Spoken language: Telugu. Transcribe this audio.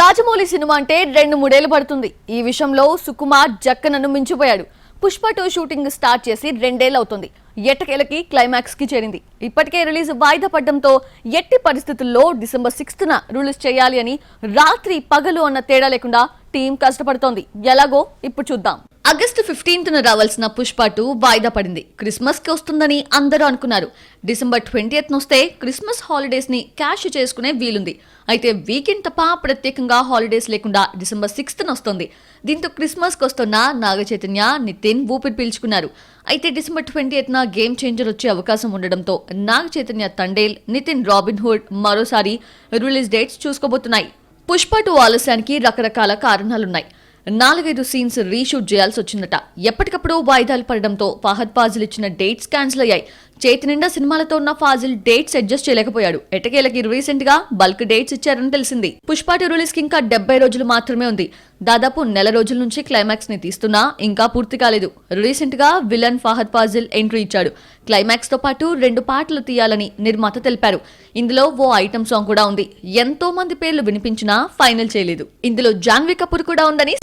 రాజమౌళి సినిమా అంటే 2-3 ఏళ్లు పడుతుంది. ఈ విషయంలో సుకుమార్ జక్కనను మించిపోయాడు. పుష్ప 2 షూటింగ్ స్టార్ట్ చేసి 2 ఏళ్లు అవుతుంది. ఎట్టకేలకి క్లైమాక్స్ కి చేరింది. ఇప్పటికే రిలీజ్ వాయిదా పడడంతో ఎట్టి పరిస్థితుల్లో డిసెంబర్ 6న రిలీజ్ చేయాలి అని రాత్రి పగలు అన్న తేడా లేకుండా టీం కష్టపడుతోంది. ఎలాగో ఇప్పుడు చూద్దాం. ఆగస్టు 15న రావాల్సిన పుష్ప 2 వాయిదా పడింది. క్రిస్మస్ కి వస్తుందని అందరూ అనుకున్నారు. డిసెంబర్ 20న వస్తే క్రిస్మస్ హాలిడేస్ ని క్యాష్ చేసుకునే వీలుంది. అయితే వీకెండ్ తప్ప ప్రత్యేకంగా హాలిడేస్ లేకుండా డిసెంబర్ 6న వస్తుంది. దీంతో క్రిస్మస్ కి వస్తున్న నాగ చైతన్య, నితిన్ ఊపిరి పీల్చుకున్నారు. అయితే డిసెంబర్ 20న గేమ్ చేంజర్ వచ్చే అవకాశం ఉండడంతో నాగ చైతన్య తండేల్, నితిన్ రాబిన్ హుడ్ మరోసారి రిలీజ్ డేట్స్ చూసుకోబోతున్నాయి. పుష్ప 2 ఆలస్యానికి రకరకాల కారణాలున్నాయి. 4-5 సీన్స్ రీషూట్ చేయాల్సి వచ్చిందట. ఎప్పటికప్పుడు వాయిదాలు పడడంతో ఫహద్ ఫాజిల్ ఇచ్చిన డేట్స్ క్యాన్సిల్ అయ్యాయి. చేతి నిండా సినిమాలతో ఉన్న ఫాజిల్ డేట్స్ అడ్జస్ట్ చేయలేకపోయాడు. ఎటకేలకి రీసెంట్ గా బల్క్ డేట్స్ ఇచ్చారని తెలిసింది. పుష్ప 2 రిలీజ్ కి ఇంకా 70 రోజులు మాత్రమే ఉంది. దాదాపు నెల రోజుల నుంచి క్లైమాక్స్ ని తీస్తున్నా ఇంకా పూర్తి కాలేదు. రీసెంట్ గా విలన్ ఫహద్ ఫాజిల్ ఎంట్రీ ఇచ్చాడు. క్లైమాక్స్ తో పాటు 2 పాటలు తీయాలని నిర్మాత తెలిపారు. ఇందులో ఓ ఐటమ్ సాంగ్ కూడా ఉంది. ఎంతో మంది పేర్లు వినిపించినా ఫైనల్ చేయలేదు. ఇందులో జాన్వీ కపూర్ కూడా ఉందని